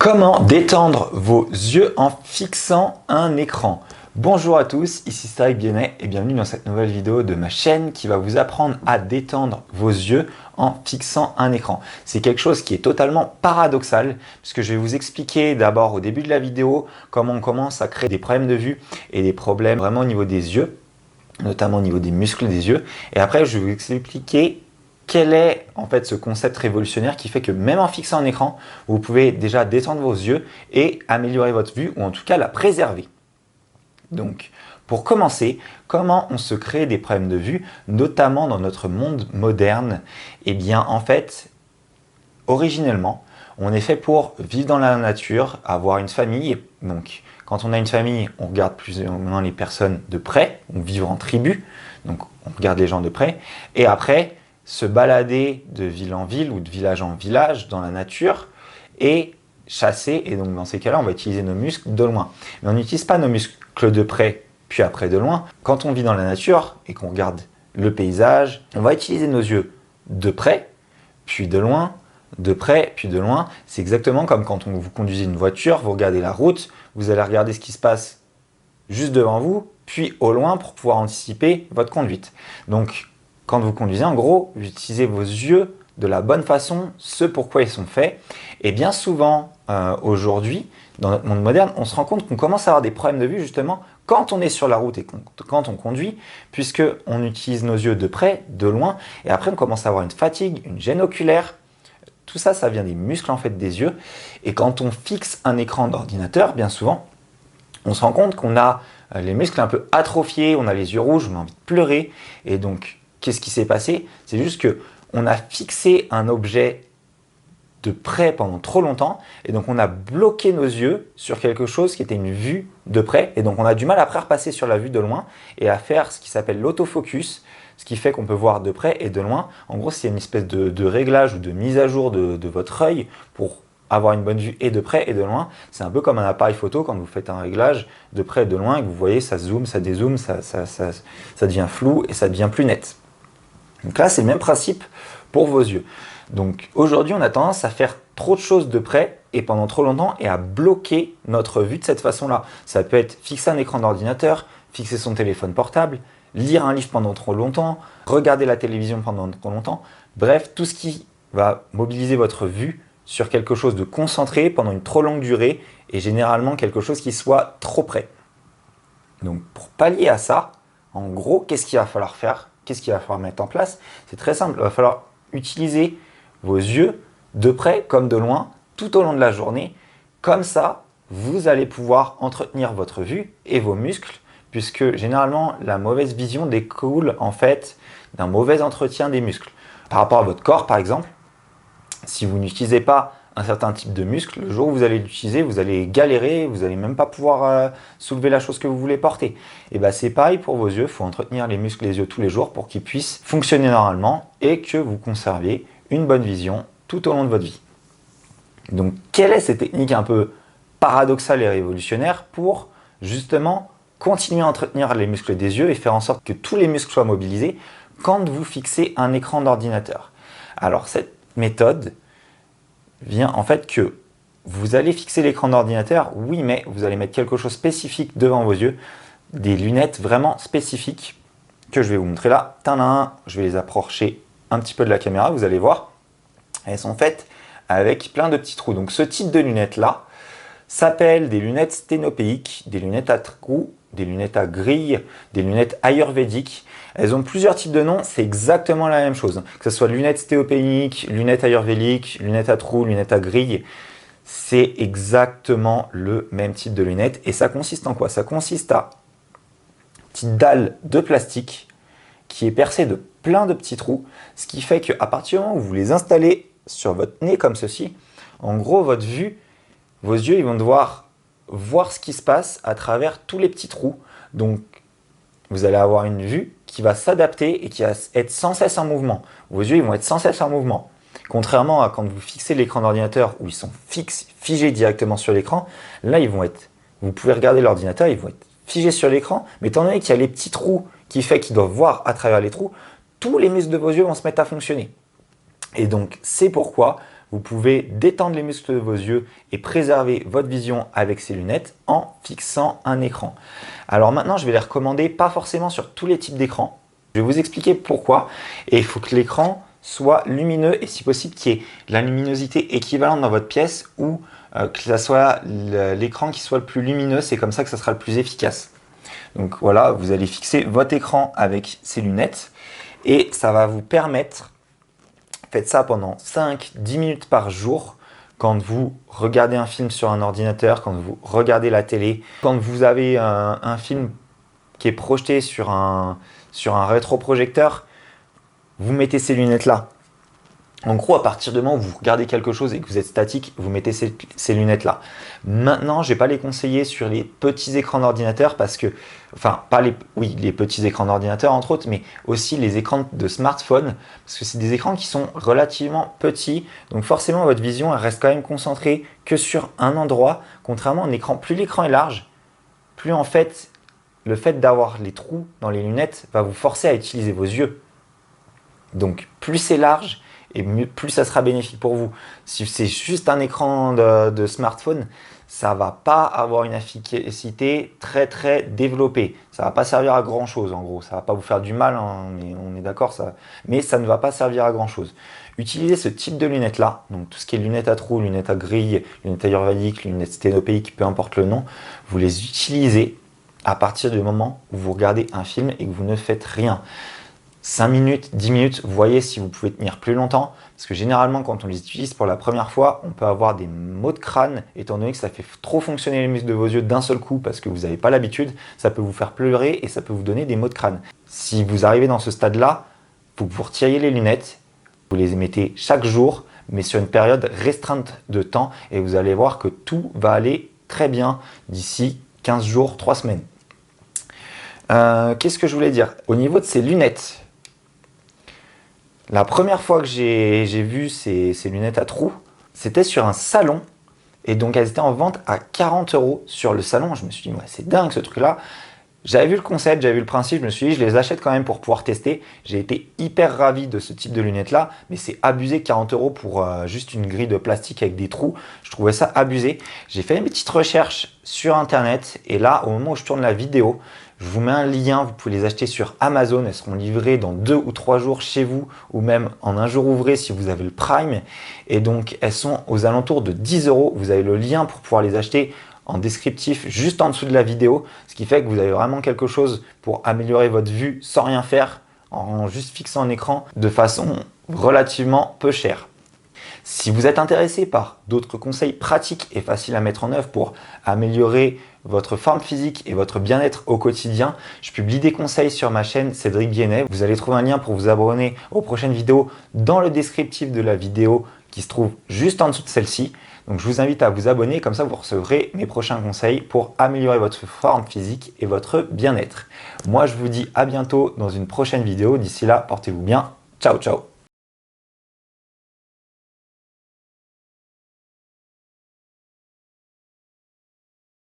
Comment détendre vos yeux en fixant un écran? Bonjour à tous, ici Cédric Biennet et bienvenue dans cette nouvelle vidéo de ma chaîne qui va vous apprendre à détendre vos yeux en fixant un écran. C'est quelque chose qui est totalement paradoxal puisque je vais vous expliquer d'abord au début de la vidéo comment on commence à créer des problèmes de vue et des problèmes vraiment au niveau des yeux, notamment au niveau des muscles des yeux. Et après, je vais vous expliquer quel est en fait ce concept révolutionnaire qui fait que même en fixant un écran, vous pouvez déjà détendre vos yeux et améliorer votre vue ou en tout cas la préserver. Donc, pour commencer, comment on se crée des problèmes de vue, notamment dans notre monde moderne? Eh bien, en fait, originellement, on est fait pour vivre dans la nature, avoir une famille. Donc, quand on a une famille, on regarde plus ou moins les personnes de près, on vit en tribu, donc on regarde les gens de près. Et après, se balader de ville en ville ou de village en village dans la nature et chasser. Et donc, dans ces cas-là, on va utiliser nos muscles de loin. Mais on n'utilise pas nos muscles de près, puis après de loin. Quand on vit dans la nature et qu'on regarde le paysage, on va utiliser nos yeux de près, puis de loin, de près, puis de loin. C'est exactement comme quand vous conduisez une voiture, vous regardez la route, vous allez regarder ce qui se passe juste devant vous, puis au loin pour pouvoir anticiper votre conduite. Donc, quand vous conduisez, en gros, vous utilisez vos yeux de la bonne façon, ce pourquoi ils sont faits. Et bien souvent, aujourd'hui, dans notre monde moderne, on se rend compte qu'on commence à avoir des problèmes de vue justement quand on est sur la route et quand on conduit, puisqu'on utilise nos yeux de près, de loin, et après on commence à avoir une fatigue, une gêne oculaire. Tout ça, ça vient des muscles en fait des yeux. Et quand on fixe un écran d'ordinateur, bien souvent, on se rend compte qu'on a les muscles un peu atrophiés, on a les yeux rouges, on a envie de pleurer. Et donc, qu'est-ce qui s'est passé? C'est juste qu'on a fixé un objet de près pendant trop longtemps et donc on a bloqué nos yeux sur quelque chose qui était une vue de près et donc on a du mal après à repasser sur la vue de loin et à faire ce qui s'appelle l'autofocus, ce qui fait qu'on peut voir de près et de loin. En gros, c'est une espèce de réglage ou de mise à jour de votre œil pour avoir une bonne vue et de près et de loin. C'est un peu comme un appareil photo quand vous faites un réglage de près et de loin et que vous voyez ça zoome, ça dézoome, ça devient flou et ça devient plus net. Donc là, c'est le même principe pour vos yeux. Donc aujourd'hui, on a tendance à faire trop de choses de près et pendant trop longtemps et à bloquer notre vue de cette façon-là. Ça peut être fixer un écran d'ordinateur, fixer son téléphone portable, lire un livre pendant trop longtemps, regarder la télévision pendant trop longtemps. Bref, tout ce qui va mobiliser votre vue sur quelque chose de concentré pendant une trop longue durée et généralement quelque chose qui soit trop près. Donc pour pallier à ça, en gros, qu'est-ce qu'il va falloir faire? Qu'est-ce qu'il va falloir mettre en place? C'est très simple, il va falloir utiliser vos yeux de près comme de loin tout au long de la journée. Comme ça, vous allez pouvoir entretenir votre vue et vos muscles puisque généralement, la mauvaise vision découle en fait d'un mauvais entretien des muscles. Par rapport à votre corps, par exemple, si vous n'utilisez pas un certain type de muscle, le jour où vous allez l'utiliser, vous allez galérer, vous n'allez même pas pouvoir soulever la chose que vous voulez porter. Et bien c'est pareil pour vos yeux, il faut entretenir les muscles des yeux tous les jours pour qu'ils puissent fonctionner normalement et que vous conserviez une bonne vision tout au long de votre vie. Donc quelle est cette technique un peu paradoxale et révolutionnaire pour justement continuer à entretenir les muscles des yeux et faire en sorte que tous les muscles soient mobilisés quand vous fixez un écran d'ordinateur? Alors cette méthode vient en fait que vous allez fixer l'écran d'ordinateur, oui, mais vous allez mettre quelque chose de spécifique devant vos yeux, des lunettes vraiment spécifiques que je vais vous montrer là. Tadam, je vais les approcher un petit peu de la caméra, vous allez voir. Elles sont faites avec plein de petits trous. Donc ce type de lunettes là s'appelle des lunettes sténopéiques, des lunettes à trous, des lunettes à grille, des lunettes ayurvédiques. Elles ont plusieurs types de noms, c'est exactement la même chose. Que ce soit lunettes sténopéiques, lunettes ayurvédiques, lunettes à trous, lunettes à grille, c'est exactement le même type de lunettes. Et ça consiste en quoi? Ça consiste à une petite dalle de plastique qui est percée de plein de petits trous, ce qui fait qu'à partir du moment où vous les installez sur votre nez comme ceci, en gros, votre vue, vos yeux, ils vont devoir voir ce qui se passe à travers tous les petits trous. Donc, vous allez avoir une vue qui va s'adapter et qui va être sans cesse en mouvement. Vos yeux, ils vont être sans cesse en mouvement. Contrairement à quand vous fixez l'écran d'ordinateur où ils sont figés directement sur l'écran, là, vous pouvez regarder l'ordinateur, ils vont être figés sur l'écran, mais étant donné qu'il y a les petits trous qui fait qu'ils doivent voir à travers les trous, tous les muscles de vos yeux vont se mettre à fonctionner. Et donc, c'est pourquoi vous pouvez détendre les muscles de vos yeux et préserver votre vision avec ces lunettes en fixant un écran. Alors maintenant, je vais les recommander pas forcément sur tous les types d'écrans. Je vais vous expliquer pourquoi. Et il faut que l'écran soit lumineux et si possible qu'il y ait la luminosité équivalente dans votre pièce ou que ça soit l'écran qui soit le plus lumineux. C'est comme ça que ça sera le plus efficace. Donc voilà, vous allez fixer votre écran avec ces lunettes et ça va vous permettre, faites ça pendant 5-10 minutes par jour quand vous regardez un film sur un ordinateur, quand vous regardez la télé, quand vous avez un film qui est projeté sur un rétroprojecteur, vous mettez ces lunettes-là. En gros, à partir du moment où vous regardez quelque chose et que vous êtes statique, vous mettez ces lunettes-là. Maintenant, je ne vais pas les conseiller sur les petits écrans d'ordinateur parce que, enfin, pas les petits écrans d'ordinateur entre autres, mais aussi les écrans de smartphone parce que c'est des écrans qui sont relativement petits. Donc forcément, votre vision, elle reste quand même concentrée que sur un endroit. Contrairement à un écran, plus l'écran est large, plus en fait, le fait d'avoir les trous dans les lunettes va vous forcer à utiliser vos yeux. Donc, plus c'est large, et plus ça sera bénéfique pour vous. Si c'est juste un écran de smartphone, ça ne va pas avoir une efficacité très développée. Ça ne va pas servir à grand chose en gros. Ça ne va pas vous faire du mal, hein, on est d'accord, mais ça ne va pas servir à grand chose. Utilisez ce type de lunettes là, donc tout ce qui est lunettes à trous, lunettes à grille, lunettes ayurvédiques, lunettes sténopéiques, peu importe le nom, vous les utilisez à partir du moment où vous regardez un film et que vous ne faites rien. 5 minutes, 10 minutes, voyez si vous pouvez tenir plus longtemps. Parce que généralement, quand on les utilise pour la première fois, on peut avoir des maux de crâne, étant donné que ça fait trop fonctionner les muscles de vos yeux d'un seul coup parce que vous n'avez pas l'habitude. Ça peut vous faire pleurer et ça peut vous donner des maux de crâne. Si vous arrivez dans ce stade-là, il faut que vous retiriez les lunettes. Vous les mettez chaque jour, mais sur une période restreinte de temps. Et vous allez voir que tout va aller très bien d'ici 15 jours, 3 semaines. Qu'est-ce que je voulais dire? Au niveau de ces lunettes, la première fois que j'ai vu ces lunettes à trous, c'était sur un salon. Et donc, elles étaient en vente à 40 € sur le salon. Je me suis dit, ouais, c'est dingue ce truc-là. J'avais vu le concept, j'avais vu le principe. Je me suis dit, je les achète quand même pour pouvoir tester. J'ai été hyper ravi de ce type de lunettes-là. Mais c'est abusé, 40 € pour juste une grille de plastique avec des trous. Je trouvais ça abusé. J'ai fait une petite recherche sur Internet. Et là, au moment où je tourne la vidéo, je vous mets un lien, vous pouvez les acheter sur Amazon, elles seront livrées dans 2 ou 3 jours chez vous ou même en un jour ouvré si vous avez le Prime. Et donc elles sont aux alentours de 10 €. Vous avez le lien pour pouvoir les acheter en descriptif juste en dessous de la vidéo, ce qui fait que vous avez vraiment quelque chose pour améliorer votre vue sans rien faire, en juste fixant un écran de façon relativement peu chère. Si vous êtes intéressé par d'autres conseils pratiques et faciles à mettre en œuvre pour améliorer votre forme physique et votre bien-être au quotidien, je publie des conseils sur ma chaîne Cédric Guénet. Vous allez trouver un lien pour vous abonner aux prochaines vidéos dans le descriptif de la vidéo qui se trouve juste en dessous de celle-ci. Donc je vous invite à vous abonner, comme ça vous recevrez mes prochains conseils pour améliorer votre forme physique et votre bien-être. Moi je vous dis à bientôt dans une prochaine vidéo. D'ici là, portez-vous bien. Ciao ciao.